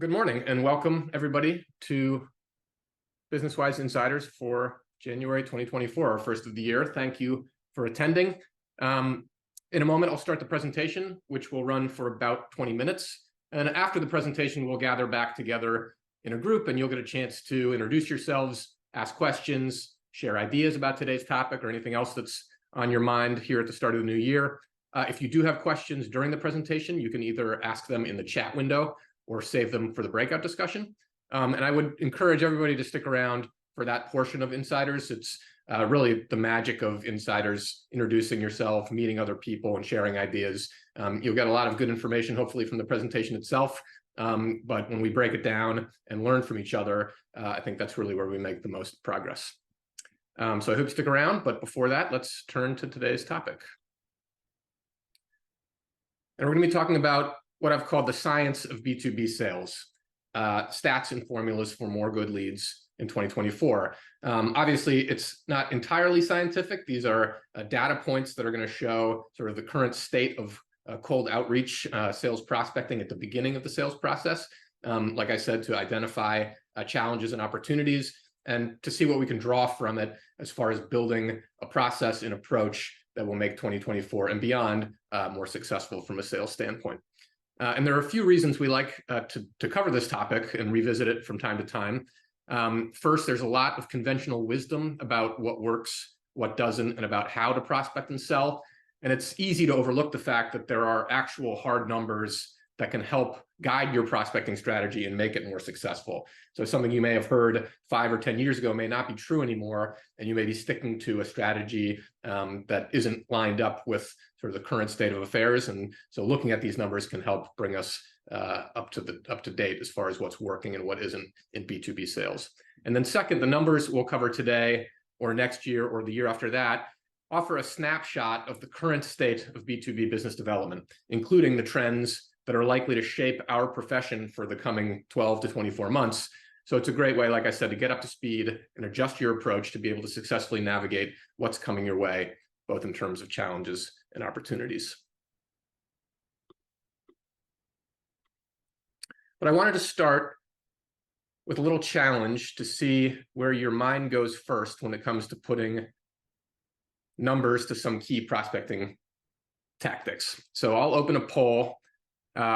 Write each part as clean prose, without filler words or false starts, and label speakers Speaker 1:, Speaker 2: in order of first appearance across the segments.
Speaker 1: Good morning and welcome everybody to BusinessWise Insiders for January 2024, our first of the year. Thank you for attending. In a moment, I'll start the presentation, which will run for about 20 minutes. And after the presentation, we'll gather back together in a group and you'll get a chance to introduce yourselves, ask questions, share ideas about today's topic or anything else that's on your mind here at the start of the new year. If you do have questions during the presentation, you can either ask them in the chat window or save them for the breakout discussion. And I would encourage everybody to stick around for that portion of Insiders. It's really the magic of Insiders, introducing yourself, meeting other people, and sharing ideas. You'll get a lot of good information, hopefully, from the presentation itself. But when we break it down and learn from each other, I think that's really where we make the most progress. So I hope you stick around. But before that, let's turn to today's topic. And we're going to be talking about what I've called the science of B2B sales, stats and formulas for more good leads in 2024. Obviously, it's not entirely scientific. These are data points that are going to show sort of the current state of cold outreach sales prospecting at the beginning of the sales process. Like I said, to identify challenges and opportunities and to see what we can draw from it as far as building a process and approach that will make 2024 and beyond more successful from a sales standpoint. And there are a few reasons we like to cover this topic and revisit it from time to time. First, there's a lot of conventional wisdom about what works, what doesn't, and about how to prospect and sell. And it's easy to overlook the fact that there are actual hard numbers that can help guide your prospecting strategy and make it more successful. So something you may have heard 5 or 10 years ago may not be true anymore, and you may be sticking to a strategy that isn't lined up with sort of the current state of affairs. And so looking at these numbers can help bring us up to date as far as what's working and what isn't in B2B sales. And then second, the numbers we'll cover today or next year or the year after that offer a snapshot of the current state of B2B business development, including the trends that are likely to shape our profession for the coming 12 to 24 months. So it's a great way, like I said, to get up to speed and adjust your approach to be able to successfully navigate what's coming your way, both in terms of challenges and opportunities. But I wanted to start with a little challenge to see where your mind goes first when it comes to putting numbers to some key prospecting tactics. So I'll open a poll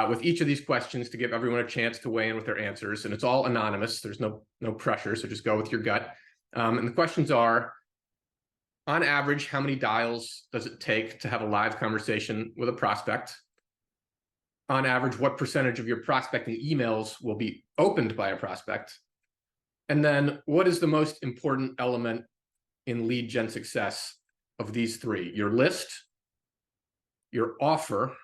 Speaker 1: with each of these questions to give everyone a chance to weigh in with their answers. And it's all anonymous. There's no pressure, so just go with your gut. And the questions are, on average, how many dials does it take to have a live conversation with a prospect? On average, what percentage of your prospecting emails will be opened by a prospect? And then what is the most important element in lead gen success of these three? Your list, your offer,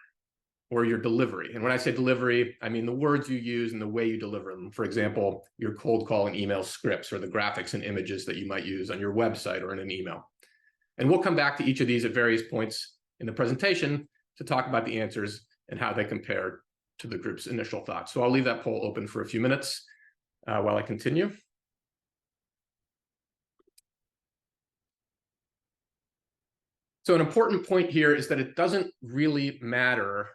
Speaker 1: or your delivery. And when I say delivery, I mean the words you use and the way you deliver them. For example, your cold call and email scripts or the graphics and images that you might use on your website or in an email. And we'll come back to each of these at various points in the presentation to talk about the answers and how they compare to the group's initial thoughts. So I'll leave that poll open for a few minutes while I continue. So an important point here is that it doesn't really matter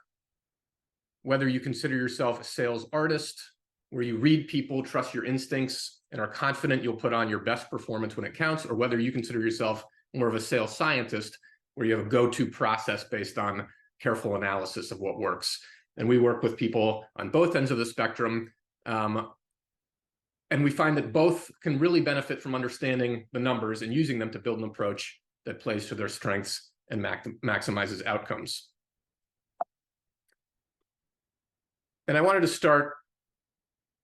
Speaker 1: whether you consider yourself a sales artist, where you read people, trust your instincts, and are confident you'll put on your best performance when it counts, or whether you consider yourself more of a sales scientist, where you have a go-to process based on careful analysis of what works. And we work with people on both ends of the spectrum. And we find that both can really benefit from understanding the numbers and using them to build an approach that plays to their strengths and maximizes outcomes. And I wanted to start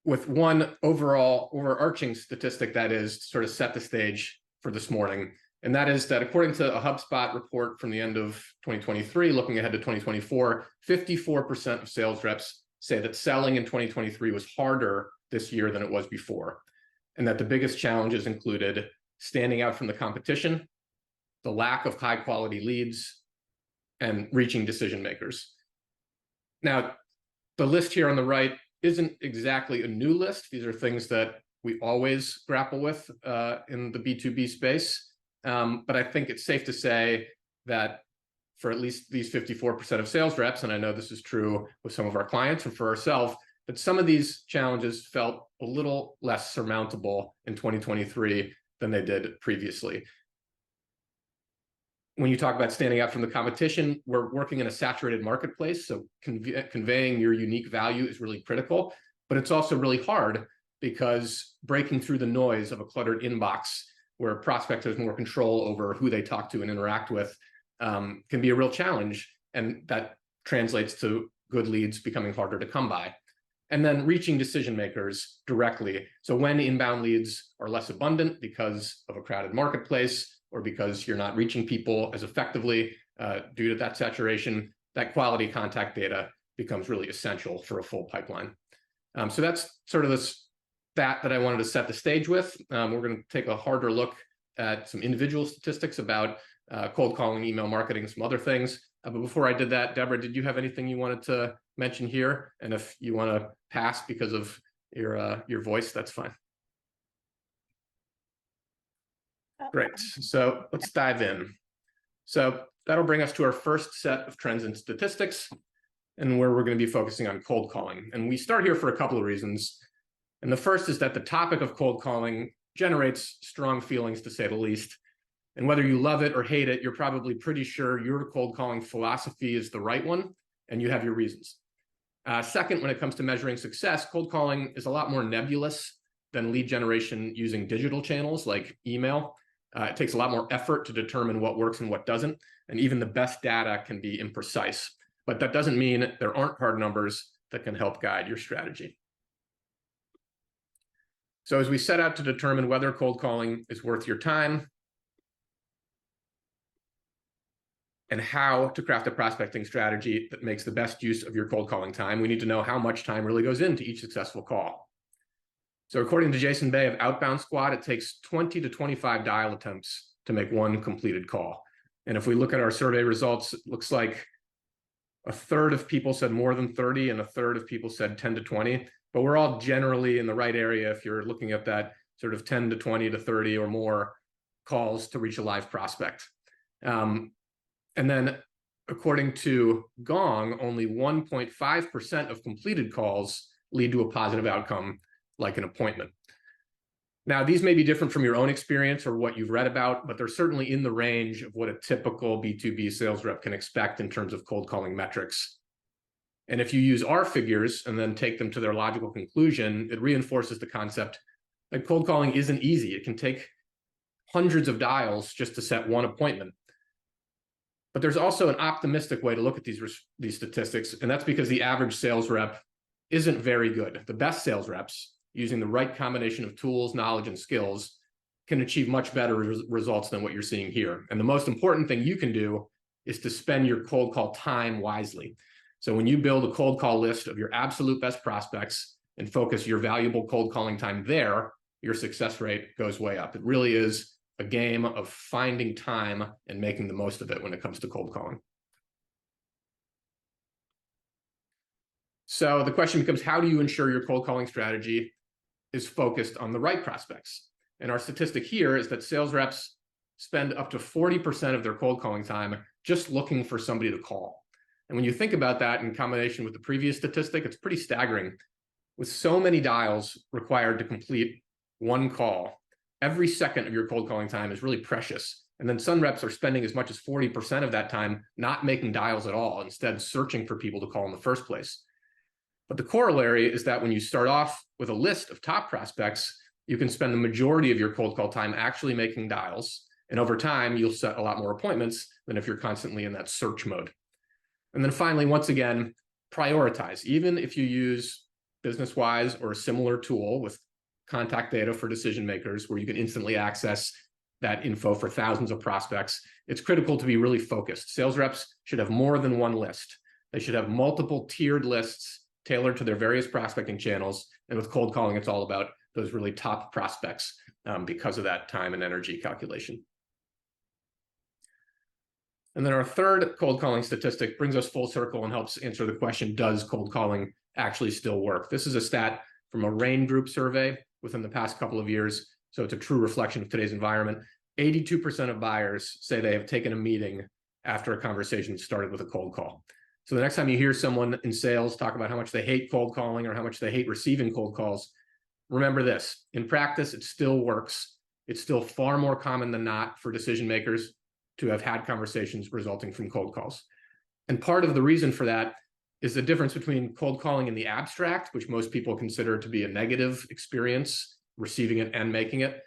Speaker 1: with one overall overarching statistic that is to sort of set the stage for this morning. And that is that according to a HubSpot report from the end of 2023, looking ahead to 2024, 54% of sales reps say that selling in 2023 was harder this year than it was before. And that the biggest challenges included standing out from the competition, the lack of high quality leads, and reaching decision makers. Now, the list here on the right isn't exactly a new list. These are things that we always grapple with in the B2B space. But I think it's safe to say that for at least these 54% of sales reps, and I know this is true with some of our clients and for ourselves, but some of these challenges felt a little less surmountable in 2023 than they did previously. When you talk about standing out from the competition, we're working in a saturated marketplace, so conveying your unique value is really critical, but it's also really hard because breaking through the noise of a cluttered inbox where a prospect has more control over who they talk to and interact with can be a real challenge, and that translates to good leads becoming harder to come by. And then reaching decision makers directly. So when inbound leads are less abundant because of a crowded marketplace, or because you're not reaching people as effectively due to that saturation, that quality contact data becomes really essential for a full pipeline. So that's sort of the stat that I wanted to set the stage with. We're going to take a harder look at some individual statistics about cold calling, email marketing, some other things. But before I did that, Deborah, did you have anything you wanted to mention here? And if you want to pass because of your voice, that's fine. Great. So let's dive in. So that'll bring us to our first set of trends and statistics, and where we're going to be focusing on cold calling. And we start here for a couple of reasons. And the first is that the topic of cold calling generates strong feelings, to say the least. And whether you love it or hate it, you're probably pretty sure your cold calling philosophy is the right one, and you have your reasons. Second, when it comes to measuring success, cold calling is a lot more nebulous than lead generation using digital channels like email. It takes a lot more effort to determine what works and what doesn't, and even the best data can be imprecise. But that doesn't mean there aren't hard numbers that can help guide your strategy. So as we set out to determine whether cold calling is worth your time and how to craft a prospecting strategy that makes the best use of your cold calling time, we need to know how much time really goes into each successful call. So according to Jason Bay of Outbound Squad, it takes 20 to 25 dial attempts to make one completed call. And if we look at our survey results, it looks like a third of people said more than 30 and a third of people said 10 to 20. But we're all generally in the right area if you're looking at that sort of 10 to 20 to 30 or more calls to reach a live prospect. And then according to Gong, only 1.5% of completed calls lead to a positive outcome like an appointment. Now, these may be different from your own experience or what you've read about, but they're certainly in the range of what a typical B2B sales rep can expect in terms of cold calling metrics. And if you use our figures and then take them to their logical conclusion, it reinforces the concept that cold calling isn't easy. It can take hundreds of dials just to set one appointment. But there's also an optimistic way to look at these statistics, and that's because the average sales rep isn't very good. The best sales reps, using the right combination of tools, knowledge, and skills, can achieve much better results than what you're seeing here. And the most important thing you can do is to spend your cold call time wisely. So when you build a cold call list of your absolute best prospects and focus your valuable cold calling time there, your success rate goes way up. It really is a game of finding time and making the most of it when it comes to cold calling. So the question becomes, how do you ensure your cold calling strategy is focused on the right prospects? And our statistic here is that sales reps spend up to 40% of their cold calling time just looking for somebody to call. And when you think about that in combination with the previous statistic, it's pretty staggering. With so many dials required to complete one call, every second of your cold calling time is really precious. And then some reps are spending as much as 40% of that time not making dials at all, instead searching for people to call in the first place. But the corollary is that when you start off with a list of top prospects, you can spend the majority of your cold call time actually making dials. And over time, you'll set a lot more appointments than if you're constantly in that search mode. And then finally, once again, prioritize. Even if you use BusinessWise or a similar tool with contact data for decision makers where you can instantly access that info for thousands of prospects, it's critical to be really focused. Sales reps should have more than one list. They should have multiple tiered lists tailored to their various prospecting channels. And with cold calling, it's all about those really top prospects because of that time and energy calculation. And then our third cold calling statistic brings us full circle and helps answer the question, does cold calling actually still work? This is a stat from a Rain Group survey within the past couple of years. So it's a true reflection of today's environment. 82% of buyers say they have taken a meeting after a conversation started with a cold call. So the next time you hear someone in sales talk about how much they hate cold calling or how much they hate receiving cold calls, remember this: in practice, it still works. It's still far more common than not for decision makers to have had conversations resulting from cold calls. And part of the reason for that is the difference between cold calling in the abstract, which most people consider to be a negative experience, receiving it and making it,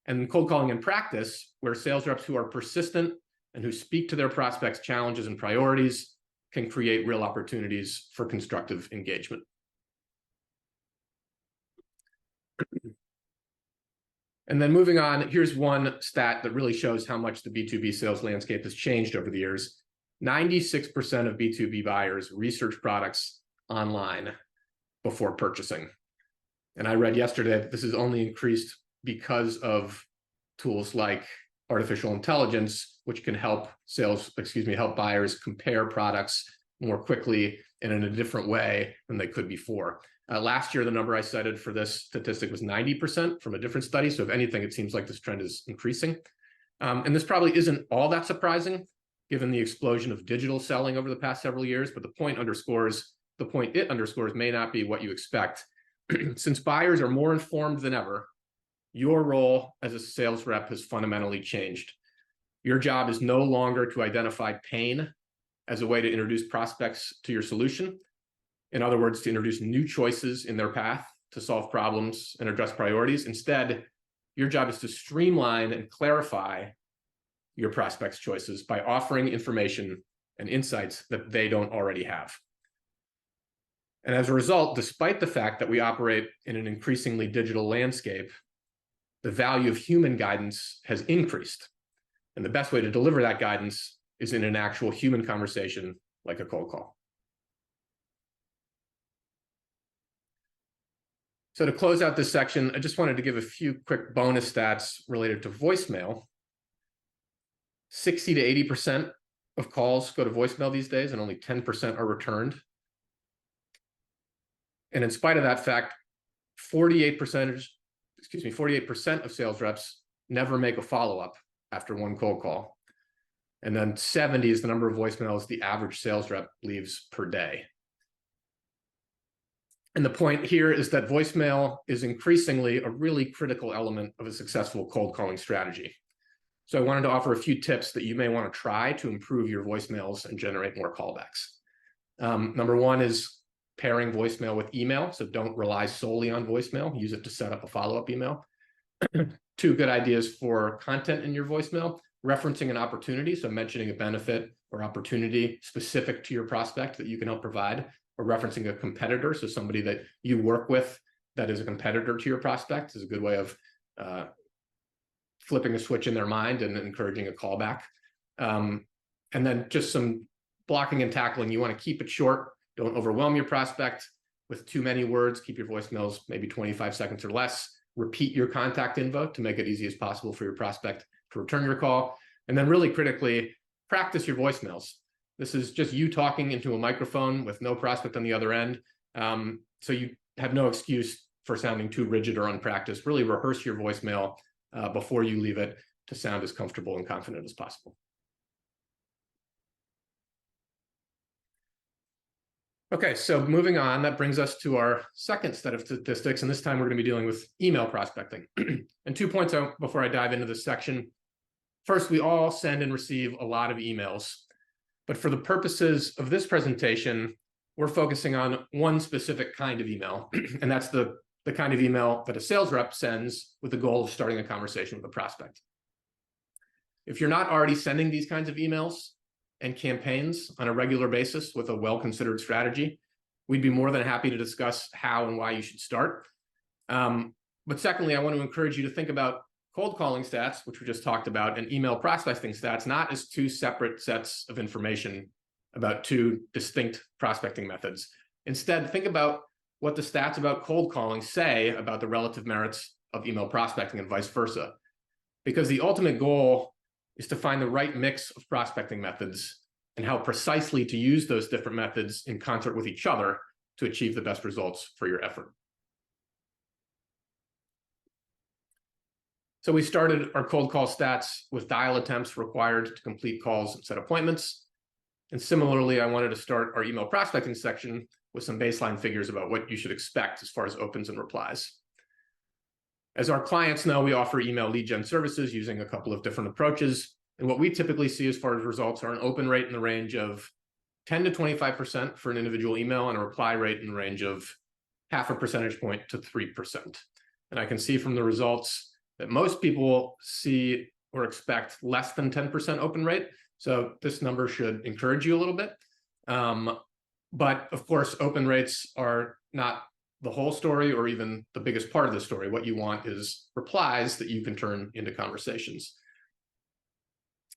Speaker 1: and cold calling in practice, where sales reps who are persistent and who speak to their prospects' challenges and priorities can create real opportunities for constructive engagement. And then moving on, here's one stat that really shows how much the B2B sales landscape has changed over the years. 96% of B2B buyers research products online before purchasing. And I read yesterday that this has only increased because of tools like artificial intelligence, which can help help buyers compare products more quickly and in a different way than they could before. Last year, the number I cited for this statistic was 90% from a different study. So if anything, it seems like this trend is increasing. And this probably isn't all that surprising, given the explosion of digital selling over the past several years, but the point it underscores may not be what you expect. Since buyers are more informed than ever, your role as a sales rep has fundamentally changed. Your job is no longer to identify pain as a way to introduce prospects to your solution. In other words, to introduce new choices in their path to solve problems and address priorities. Instead, your job is to streamline and clarify your prospects' choices by offering information and insights that they don't already have. And as a result, despite the fact that we operate in an increasingly digital landscape, the value of human guidance has increased. And the best way to deliver that guidance is in an actual human conversation, like a cold call. So to close out this section, I just wanted to give a few quick bonus stats related to voicemail. 60 to 80% of calls go to voicemail these days, and only 10% are returned. And in spite of that fact, 48% of sales reps never make a follow-up after one cold call. And then 70 is the number of voicemails the average sales rep leaves per day. And the point here is that voicemail is increasingly a really critical element of a successful cold calling strategy. So I wanted to offer a few tips that you may want to try to improve your voicemails and generate more callbacks. Number one is pairing voicemail with email. So don't rely solely on voicemail. Use it to set up a follow-up email. Two good ideas for content in your voicemail: referencing an opportunity, so mentioning a benefit or opportunity specific to your prospect that you can help provide, or referencing a competitor, so somebody that you work with that is a competitor to your prospect is a good way of flipping a switch in their mind and encouraging a callback. And then just some blocking and tackling. You want to keep it short. Don't overwhelm your prospect with too many words. Keep your voicemails maybe 25 seconds or less. Repeat your contact info to make it easy as possible for your prospect to return your call. And then really critically, practice your voicemails. This is just you talking into a microphone with no prospect on the other end. So you have no excuse for sounding too rigid or unpracticed. Really rehearse your voicemail before you leave it to sound as comfortable and confident as possible. Okay, so moving on, that brings us to our second set of statistics, and this time we're going to be dealing with email prospecting. And 2 points before I dive into this section. First, we all send and receive a lot of emails, but for the purposes of this presentation, we're focusing on one specific kind of email, and that's the kind of email that a sales rep sends with the goal of starting a conversation with a prospect. If you're not already sending these kinds of emails and campaigns on a regular basis with a well-considered strategy, we'd be more than happy to discuss how and why you should start. But secondly, I want to encourage you to think about cold calling stats, which we just talked about, and email prospecting stats, not as two separate sets of information about two distinct prospecting methods. Instead, think about what the stats about cold calling say about the relative merits of email prospecting and vice versa. Because the ultimate goal is to find the right mix of prospecting methods and how precisely to use those different methods in concert with each other to achieve the best results for your effort. So we started our cold call stats with dial attempts required to complete calls and set appointments. And similarly, I wanted to start our email prospecting section with some baseline figures about what you should expect as far as opens and replies. As our clients know, we offer email lead gen services using a couple of different approaches. And what we typically see as far as results are an open rate in the range of 10 to 25% for an individual email and a reply rate in the range of 0.5 percentage point to 3%. And I can see from the results that most people see or expect less than 10% open rate. So this number should encourage you a little bit. But of course, open rates are not the whole story or even the biggest part of the story. What you want is replies that you can turn into conversations.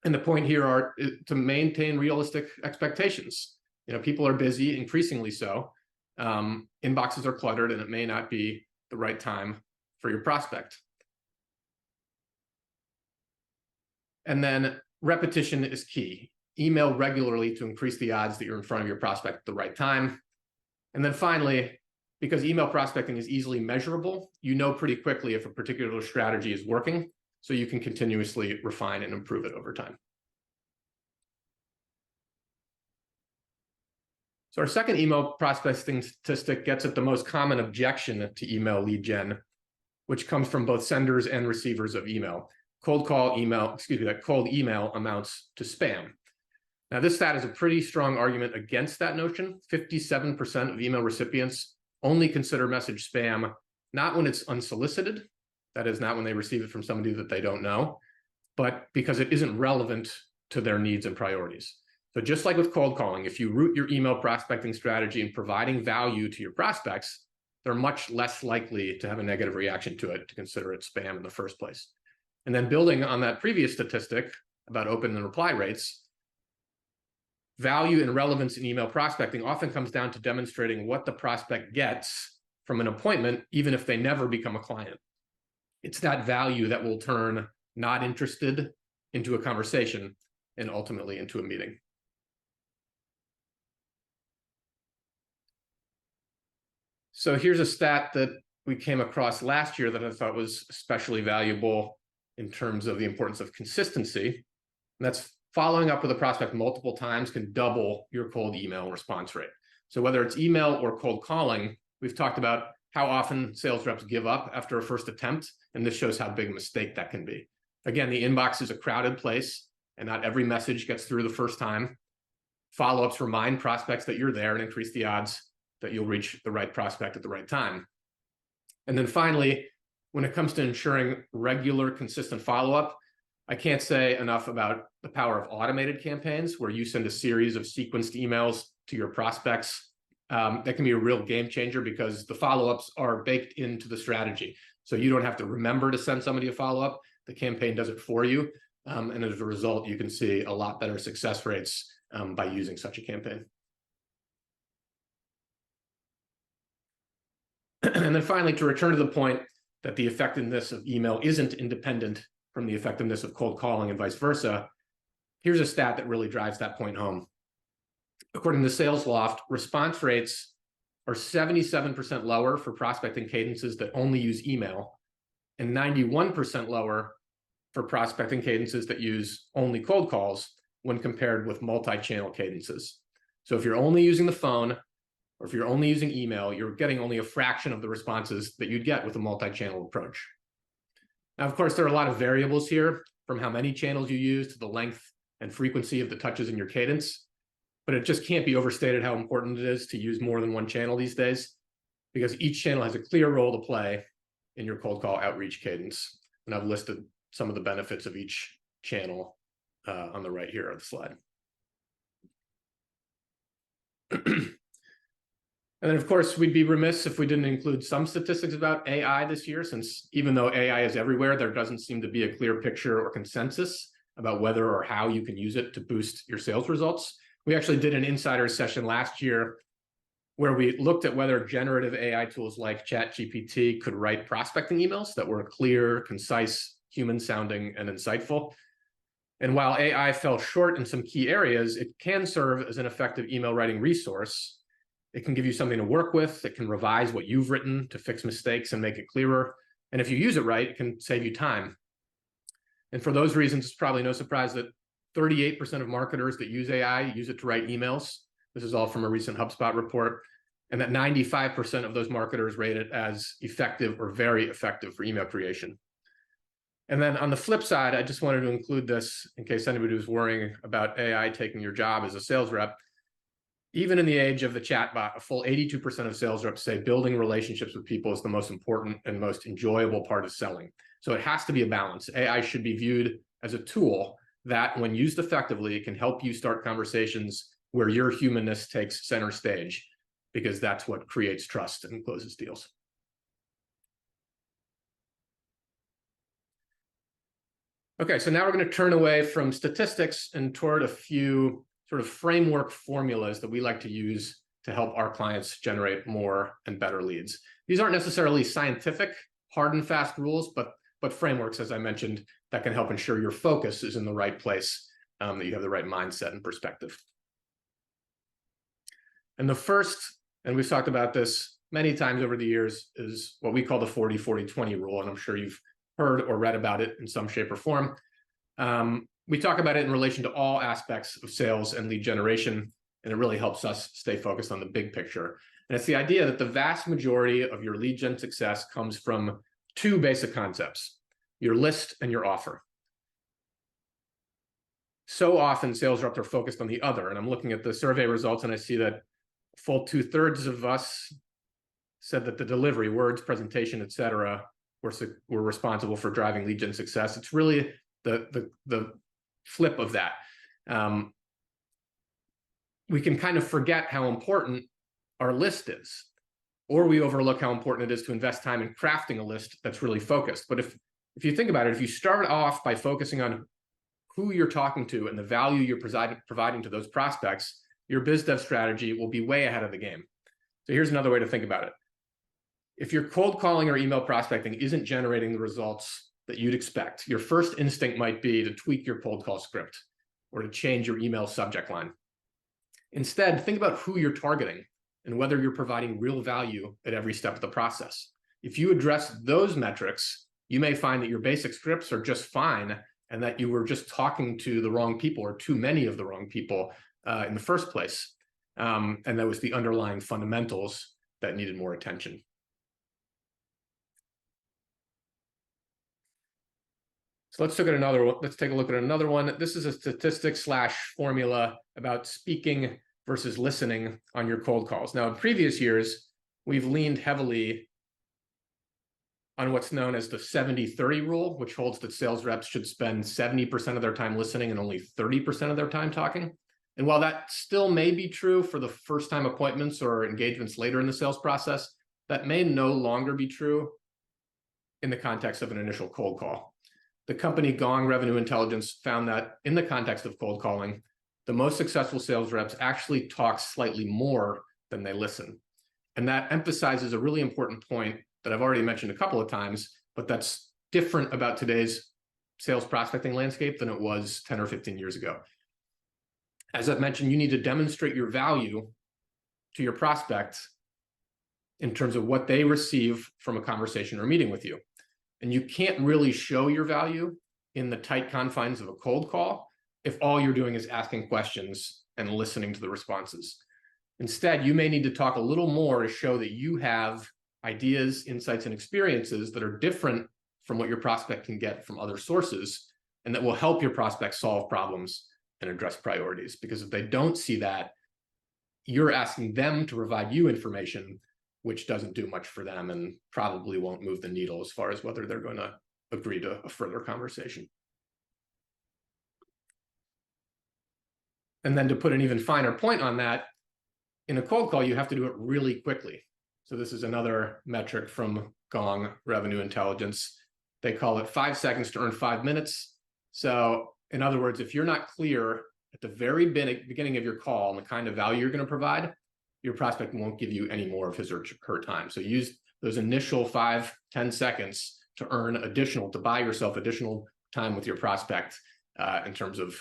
Speaker 1: And the point here are to maintain realistic expectations. People are busy, increasingly so. Inboxes are cluttered, and it may not be the right time for your prospect. And then repetition is key. Email regularly to increase the odds that you're in front of your prospect at the right time. And then finally, because email prospecting is easily measurable, you know pretty quickly if a particular strategy is working, so you can continuously refine and improve it over time. So our second email prospecting statistic gets at the most common objection to email lead gen, which comes from both senders and receivers of email. Cold email amounts to spam. Now, this stat is a pretty strong argument against that notion. 57% of email recipients only consider message spam, not when it's unsolicited, that is not when they receive it from somebody that they don't know, but because it isn't relevant to their needs and priorities. So just like with cold calling, if you root your email prospecting strategy in providing value to your prospects, they're much less likely to have a negative reaction to it, to consider it spam in the first place. And then building on that previous statistic about open and reply rates, value and relevance in email prospecting often comes down to demonstrating what the prospect gets from an appointment, even if they never become a client. It's that value that will turn not interested into a conversation and ultimately into a meeting. So here's a stat that we came across last year that I thought was especially valuable in terms of the importance of consistency. And that's following up with a prospect multiple times can double your cold email response rate. So whether it's email or cold calling, we've talked about how often sales reps give up after a first attempt, and this shows how big a mistake that can be. Again, the inbox is a crowded place, and not every message gets through the first time. Follow-ups remind prospects that you're there and increase the odds that you'll reach the right prospect at the right time. And then finally, when it comes to ensuring regular, consistent follow-up, I can't say enough about the power of automated campaigns where you send a series of sequenced emails to your prospects. That can be a real game changer because the follow-ups are baked into the strategy. So you don't have to remember to send somebody a follow-up. The campaign does it for you. And as a result, you can see a lot better success rates by using such a campaign. And then finally, to return to the point that the effectiveness of email isn't independent from the effectiveness of cold calling and vice versa, here's a stat that really drives that point home. According to SalesLoft, response rates are 77% lower for prospecting cadences that only use email and 91% lower for prospecting cadences that use only cold calls when compared with multi-channel cadences. So if you're only using the phone, or if you're only using email, you're getting only a fraction of the responses that you'd get with a multi-channel approach. Now, of course, there are a lot of variables here, from how many channels you use to the length and frequency of the touches in your cadence, but it just can't be overstated how important it is to use more than one channel these days, because each channel has a clear role to play in your cold call outreach cadence. And I've listed some of the benefits of each channel on the right here of the slide. And then, of course, we'd be remiss if we didn't include some statistics about AI this year, since even though AI is everywhere, there doesn't seem to be a clear picture or consensus about whether or how you can use it to boost your sales results. We actually did an insider session last year where we looked at whether generative AI tools like ChatGPT could write prospecting emails that were clear, concise, human-sounding, and insightful. And while AI fell short in some key areas, it can serve as an effective email writing resource. It can give you something to work with. It can revise what you've written to fix mistakes and make it clearer. And if you use it right, it can save you time. And for those reasons, it's probably no surprise that 38% of marketers that use AI use it to write emails. This is all from a recent HubSpot report. And that 95% of those marketers rate it as effective or very effective for email creation. And then on the flip side, I just wanted to include this in case anybody was worrying about AI taking your job as a sales rep. Even in the age of the chatbot, a full 82% of sales reps say building relationships with people is the most important and most enjoyable part of selling. So it has to be a balance. AI should be viewed as a tool that, when used effectively, can help you start conversations where your humanness takes center stage, because that's what creates trust and closes deals. Okay, so now we're going to turn away from statistics and toward a few sort of framework formulas that we like to use to help our clients generate more and better leads. These aren't necessarily scientific, hard and fast rules, but frameworks, as I mentioned, that can help ensure your focus is in the right place, that you have the right mindset and perspective. And the first, and we've talked about this many times over the years, is what we call the 40-40-20 rule, and I'm sure you've heard or read about it in some shape or form. We talk about it in relation to all aspects of sales and lead generation, and it really helps us stay focused on the big picture. And it's the idea that the vast majority of your lead gen success comes from two basic concepts: your list and your offer. So often sales reps are focused on the other, and I'm looking at the survey results and I see that a full 2/3 of us said that the delivery, words, presentation, etc., were responsible for driving lead gen success. It's really the flip of that. We can kind of forget how important our list is, or we overlook how important it is to invest time in crafting a list that's really focused. But if you think about it, if you start off by focusing on who you're talking to and the value you're providing to those prospects, your biz dev strategy will be way ahead of the game. So here's another way to think about it. If your cold calling or email prospecting isn't generating the results that you'd expect, your first instinct might be to tweak your cold call script or to change your email subject line. Instead, think about who you're targeting and whether you're providing real value at every step of the process. If you address those metrics, you may find that your basic scripts are just fine and that you were just talking to the wrong people or too many of the wrong people in the first place. And that was the underlying fundamentals that needed more attention. So let's take a look at another one. This is a statistic / formula about speaking versus listening on your cold calls. Now, in previous years, we've leaned heavily on what's known as the 70-30 rule, which holds that sales reps should spend 70% of their time listening and only 30% of their time talking. And while that still may be true for the first-time appointments or engagements later in the sales process, that may no longer be true in the context of an initial cold call. The company Gong Revenue Intelligence found that in the context of cold calling, the most successful sales reps actually talk slightly more than they listen. And that emphasizes a really important point that I've already mentioned a couple of times, but that's different about today's sales prospecting landscape than it was 10 or 15 years ago. As I've mentioned, you need to demonstrate your value to your prospect in terms of what they receive from a conversation or meeting with you. And you can't really show your value in the tight confines of a cold call if all you're doing is asking questions and listening to the responses. Instead, you may need to talk a little more to show that you have ideas, insights, and experiences that are different from what your prospect can get from other sources, and that will help your prospect solve problems and address priorities. Because if they don't see that, you're asking them to provide you information which doesn't do much for them and probably won't move the needle as far as whether they're going to agree to a further conversation. And then to put an even finer point on that, in a cold call, you have to do it really quickly. So this is another metric from Gong Revenue Intelligence. They call it 5 seconds to earn 5 minutes. So in other words, if you're not clear at the very beginning of your call on the kind of value you're going to provide, your prospect won't give you any more of his or her time. So use those initial 5-10 seconds to buy yourself additional time with your prospect in terms of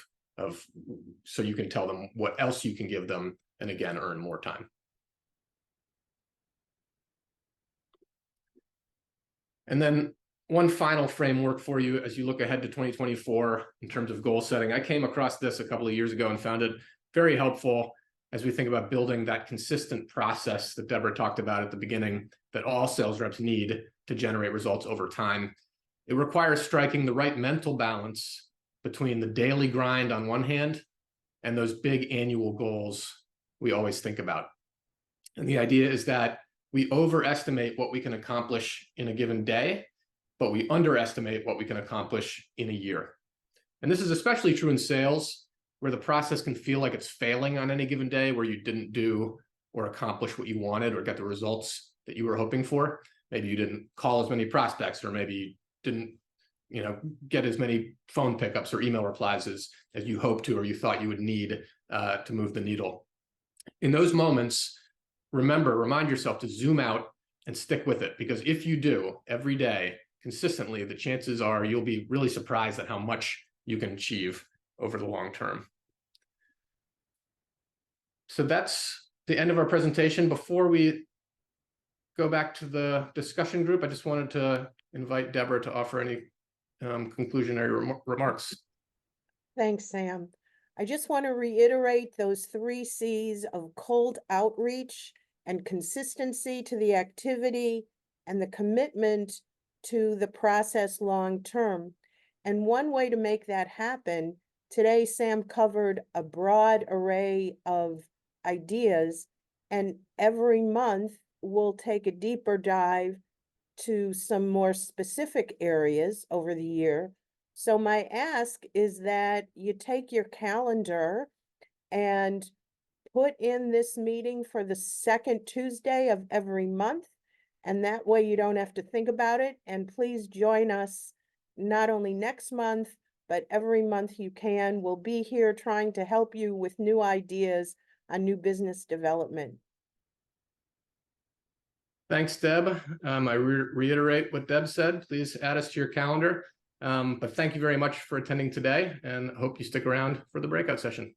Speaker 1: so you can tell them what else you can give them, and again, earn more time. And then one final framework for you as you look ahead to 2024 in terms of goal setting. I came across this a couple of years ago and found it very helpful as we think about building that consistent process that Deborah talked about at the beginning that all sales reps need to generate results over time. It requires striking the right mental balance between the daily grind on one hand and those big annual goals we always think about. And the idea is that we overestimate what we can accomplish in a given day, but we underestimate what we can accomplish in a year. And this is especially true in sales, where the process can feel like it's failing on any given day, where you didn't do or accomplish what you wanted or get the results that you were hoping for. Maybe you didn't call as many prospects, or maybe you didn't get as many phone pickups or email replies as you hoped to or you thought you would need to move the needle. In those moments, remind yourself to zoom out and stick with it, because if you do every day consistently, the chances are you'll be really surprised at how much you can achieve over the long term. So that's the end of our presentation. Before we go back to the discussion group, I just wanted to invite Deborah to offer any conclusionary remarks.
Speaker 2: Thanks, Sam. I just want to reiterate those 3 C's of cold outreach and consistency to the activity and the commitment to the process long term. And one way to make that happen, today Sam covered a broad array of ideas, and every month we'll take a deeper dive to some more specific areas over the year. So my ask is that you take your calendar and put in this meeting for the second Tuesday of every month, and that way you don't have to think about it. And please join us not only next month, but every month you can. We'll be here trying to help you with new ideas on new business development.
Speaker 1: Thanks, Deb. I reiterate what Deb said. Please add us to your calendar. But thank you very much for attending today, and hope you stick around for the breakout session.